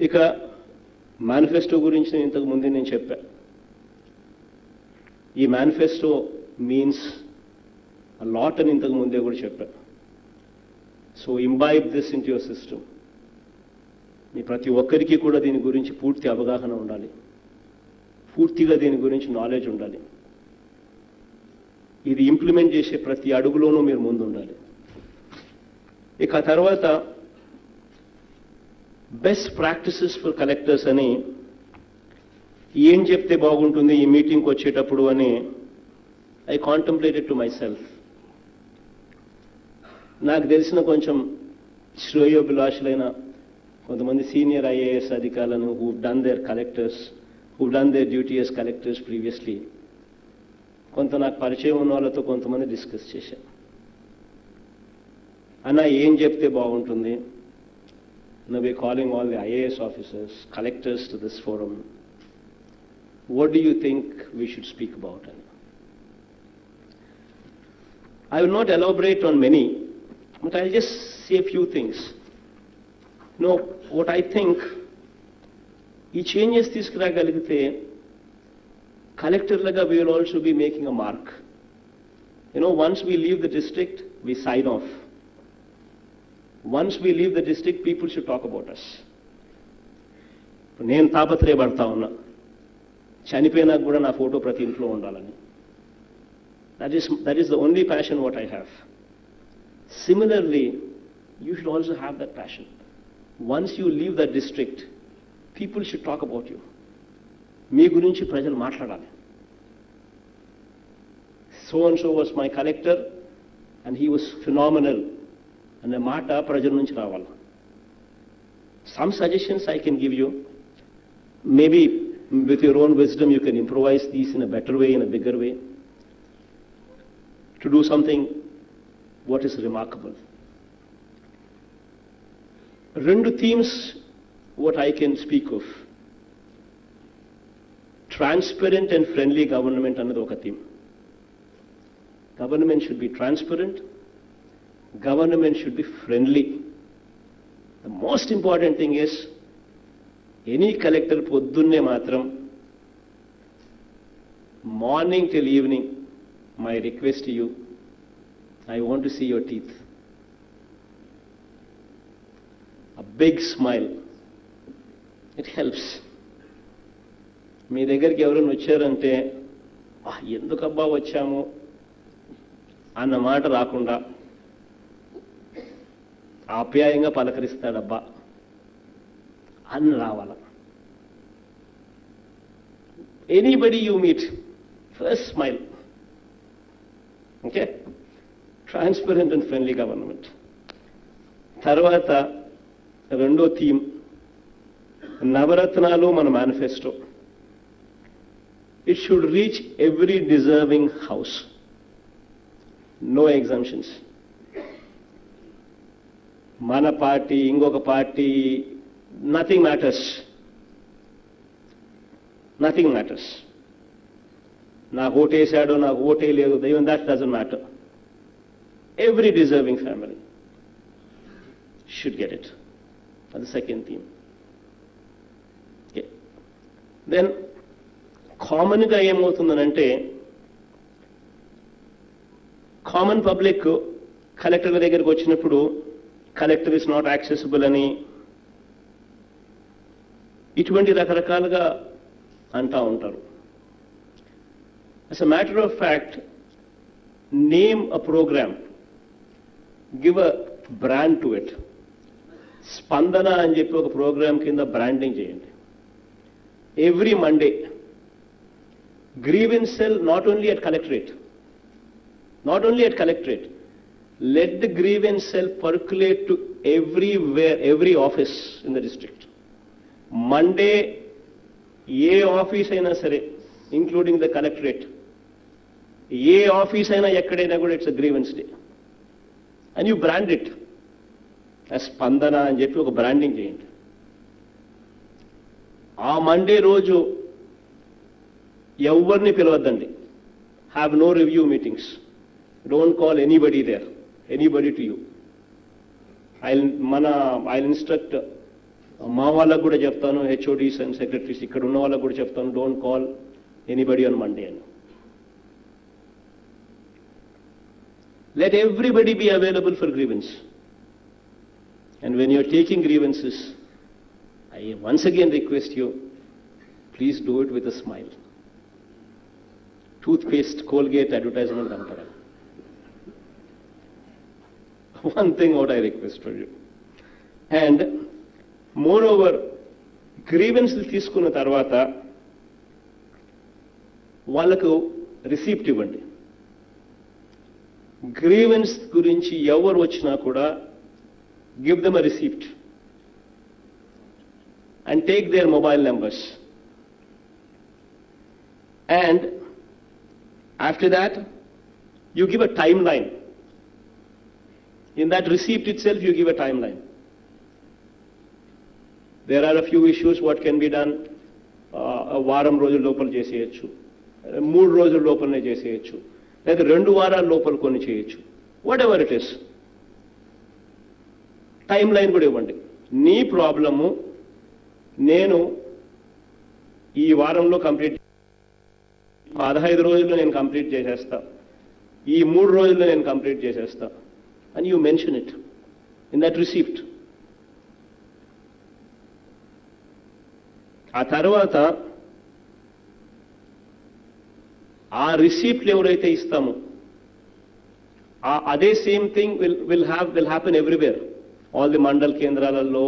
ఇక మేనిఫెస్టో గురించి ఇంతకు ముందే నేను చెప్పా. ఈ మేనిఫెస్టో మీన్స్ a lot అని ఇంతకు ముందే కూడా చెప్పా. So imbibe this into your system. మీ ప్రతి ఒక్కరికి కూడా దీని గురించి పూర్తి అవగాహన ఉండాలి, పూర్తిగా దీని గురించి నాలెడ్జ్ ఉండాలి. ఇది ఇంప్లిమెంట్ చేసే ప్రతి అడుగులోనూ మీరు ముందు ఉండాలి. ఇక తర్వాత బెస్ట్ ప్రాక్టీసెస్ ఫర్ కలెక్టర్స్ అని ఏం చెప్తే బాగుంటుంది ఈ మీటింగ్కి వచ్చేటప్పుడు అని I contemplated to myself. నాకు తెలిసిన కొంచెం శ్రేయోభిలాషులైన కొంతమంది సీనియర్ ఐఏఎస్ అధికారులను who done their collectors, who done their duty as collectors previously, కొంత నాకు పరిచయం ఉన్న వాళ్ళతో కొంతమంది డిస్కస్ చేశాను. అన్న ఏం చెప్తే బాగుంటుంది? Now we're calling all the IAS officers, collectors to this forum. What do you think we should speak about? I will not elaborate on many, but I'll just say a few things. What I think, ee changes తీసుకురాగలిగితే కలెక్టర్లుగా we will also be making a mark. Once we leave the district, we sign off. Once we leave the district, people should talk about us. నేను తాపత్రయపడతా ఉన్నా, చనిపోయినాక కూడా నా photo ప్రతి ఇంట్లో ఉండాలని. That is the only passion what I have. Similarly, you should also have that passion. Once you leave that district, people should talk about you. మీ గురించి ప్రజలు మాట్లాడాలి. So and so was my collector and he was phenomenal అనే మాట ప్రజల నుంచి రావాలి. Some suggestions I can give you. Maybe with your own wisdom you can improvise these in a better way, in a bigger way, to do something what is remarkable. Rendu themes what I can speak of. Transparent and friendly government another oka theme. Government should be transparent. Government should be friendly. The most important thing is, any collector poddunne matram, morning till evening, my request to you, I want to see your teeth. A big smile. It helps. మీ దగ్గరికి ఎవరైనా వచ్చారంటే ఎందుకబ్బా వచ్చాము అన్న మాట రాకుండా ఆప్యాయంగా పలకరిస్తాడబ్బా అని రావాల. Anybody you meet, first smile. Okay, transparent and friendly government. తర్వాత రెండో థీమ్, నవరత్నాలు మన manifesto. It should reach every deserving house. No exemptions. Mana party, ingoka party, nothing matters. Nothing matters. Na vote esado, na vote ledu, even that doesn't matter. Every deserving family should get it. That's the second theme. Okay. Then కామన్గా ఏమవుతుందనంటే, common public collector దగ్గరికి వచ్చినప్పుడు collector is not accessible అని ఇటువంటి రకరకాలుగా అంటూ ఉంటారు. As a matter of fact, name a programme, give a brand to it. Spandana అని చెప్పి ఒక ప్రోగ్రామ్ కింద బ్రాండింగ్ చేయండి. Every Monday grievance cell, not only at collectorate, let the grievance cell percolate to everywhere, every office in the district. Monday, ye office aina sare, including the collectorate, ye office aina ekkadaina kuda it's a grievance day, and you brand it as Spandana అని చెప్పి ఒక branding చేయండి. ఆ Monday రోజు ఎవరిని పిలవద్దండి. Have no review meetings. Don't call anybody there, anybody to you. I instruct మా వాళ్ళకు కూడా చెప్తాను, హెచ్ఓడీస్ అండ్ సెక్రటరీస్ ఇక్కడ ఉన్న వాళ్ళకు కూడా చెప్తాను, don't call anybody on Monday అని. Let everybody be available for grievance. And when you're taking grievances, I once again request you, please do it with a smile. Toothpaste, Colgate advertisement antara. One thing what I request for you. And moreover, grievances తీసుకున్న తర్వాత వాళ్ళకు receipt ఇవ్వండి. Grievance గురించి ఎవరు వచ్చినా కూడా give them a receipt and take their mobile numbers. And after that, you give a timeline. In that receipt itself, you give a timeline. There are a few issues what can be done. వారం రోజుల లోపల చేసేయచ్చు, 3 రోజుల లోపలనే చేసేయచ్చు, లేదా 2 వారాల లోపల కొన్ని చేయొచ్చు. What ever it is, time line కూడా ఇవ్వండి. నీ ప్రాబ్లము నేను ఈ వారంలో కంప్లీట్, 15 రోజుల్లో నేను కంప్లీట్ చేసేస్తా, ఈ 3 రోజుల్లో నేను కంప్లీట్ చేసేస్తా అని you mention it in that receipt. ఆ తర్వాత ఆ రిసీప్ట్లు ఎవరైతే ఇస్తామో అదే same thing will happen everywhere. All the mandal కేంద్రాలలో,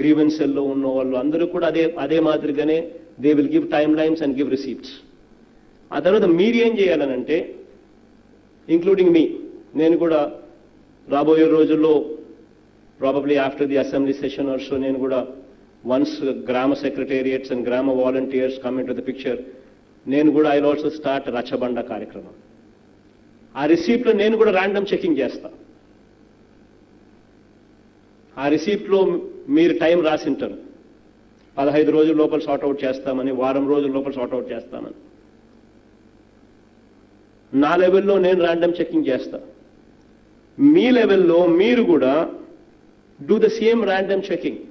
గ్రీవెన్సెల్లో ఉన్న వాళ్ళు అందరూ కూడా అదే మాదిరిగానే they will give time lines and give receipts. ఆ తర్వాత మీరు ఏం చేయాలనంటే, ఇంక్లూడింగ్ మీ, నేను కూడా రాబోయే రోజుల్లో probably after the assembly session also నేను కూడా వన్స్ గ్రామ సెక్రటేరియట్స్ అండ్ గ్రామ volunteers come in to the picture, నేను కూడా ఐ విల్ ఆల్సో స్టార్ట్ రచ్చబండ కార్యక్రమం. ఆ రిసీప్ట్లో నేను కూడా ర్యాండమ్ చెకింగ్ చేస్తా. ఆ రిసీప్ట్లో మీరు టైం రాసింటారు, 15 రోజుల లోపల సార్ట్అవుట్ చేస్తామని, వారం రోజుల లోపల సార్ట్అవుట్ చేస్తామని. నా లెవెల్లో నేను ర్యాండమ్ చెకింగ్ చేస్తా. మీ లెవెల్లో మీరు కూడా do the same random checking.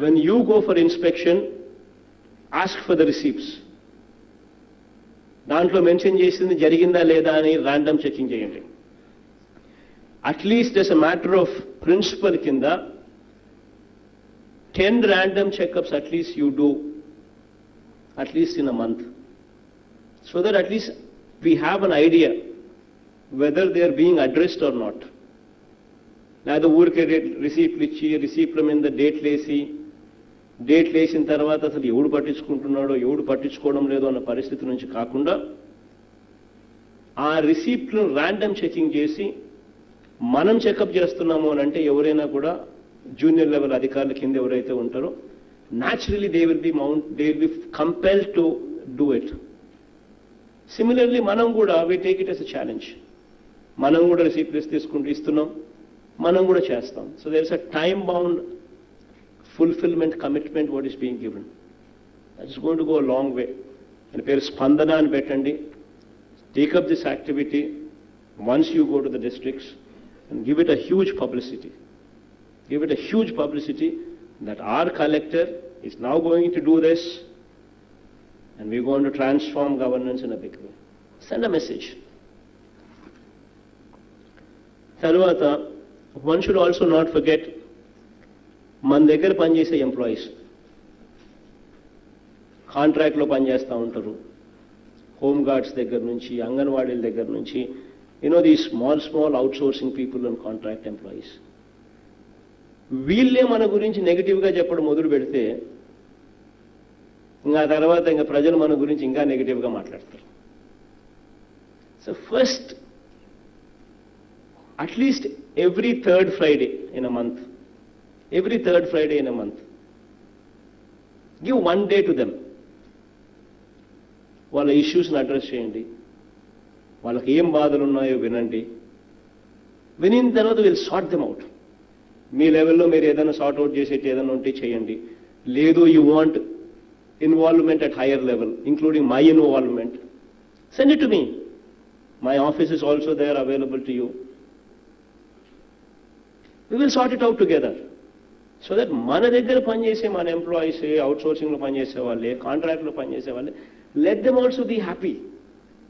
When you go for inspection, ask for the receipts. దాంట్లో మెన్షన్ చేసింది జరిగిందా లేదా అని ర్యాండమ్ చెకింగ్ చేయండి. At least as a matter of principle కింద 10 random checkups at least you do, at least in a month, so that at least we have an idea whether they are being addressed or not. లేదా ఊరికే రిసీప్ట్లు ఇచ్చి రిసీప్ట్ల మీద డేట్లు వేసిన తర్వాత అసలు ఎవడు పట్టించుకుంటున్నాడో ఎవడు పట్టించుకోవడం లేదో అన్న పరిస్థితి నుంచి కాకుండా, ఆ రిసీప్ట్లను ర్యాండమ్ చెకింగ్ చేసి మనం చెకప్ చేస్తున్నాము అని అంటే ఎవరైనా కూడా జూనియర్ లెవెల్ అధికారుల కింద ఎవరైతే ఉంటారో naturally they will be compelled to do it. Similarly మనం కూడా we take it as a challenge. మనం కూడా రిసీప్ట్స్ తీసుకుంటూ ఇస్తున్నాం, మనం కూడా చేస్తాం. So there is a time bound fulfillment commitment what is being given. That is going to go a long way. And పేరు స్పందన అని పెట్టండి. Take up this activity once you go to the districts and give it a huge publicity. Give it a huge publicity that our collector is now going to do this and we're going to transform governance in a big way. Send a message. తర్వాత one should also not forget, మన దగ్గర పనిచేసే employees కాంట్రాక్ట్లో పనిచేస్తూ ఉంటారు. Home guards దగ్గర నుంచి, అంగన్వాడీల దగ్గర నుంచి, the small outsourcing people and contract employees. వీళ్ళే మన గురించి నెగిటివ్గా చెప్పడం మొదలు పెడితే ఇంకా తర్వాత ఇంకా ప్రజలు మన గురించి ఇంకా నెగిటివ్గా మాట్లాడతారు. So first, at least every third Friday in a month, give one day to them. వాళ్ళ ఇష్యూస్ని అడ్రస్ చేయండి, వాళ్ళకి ఏం బాధలు ఉన్నాయో వినండి. వినిన తర్వాత విల్ సార్ట్ దెమ్ అవుట్. మీ లెవెల్లో మీరు ఏదైనా సార్ట్ అవుట్ చేసేటి ఏదైనా ఉంటే చేయండి. లేదు you want involvement at higher level, including my involvement, send it to me. My office is also there available to you. We will sort it out together. So that మన దగ్గర పనిచేసే మన employees, out సోర్సింగ్లో పనిచేసే వాళ్ళే, కాంట్రాక్ట్లో పనిచేసే వాళ్ళే, let them also be happy.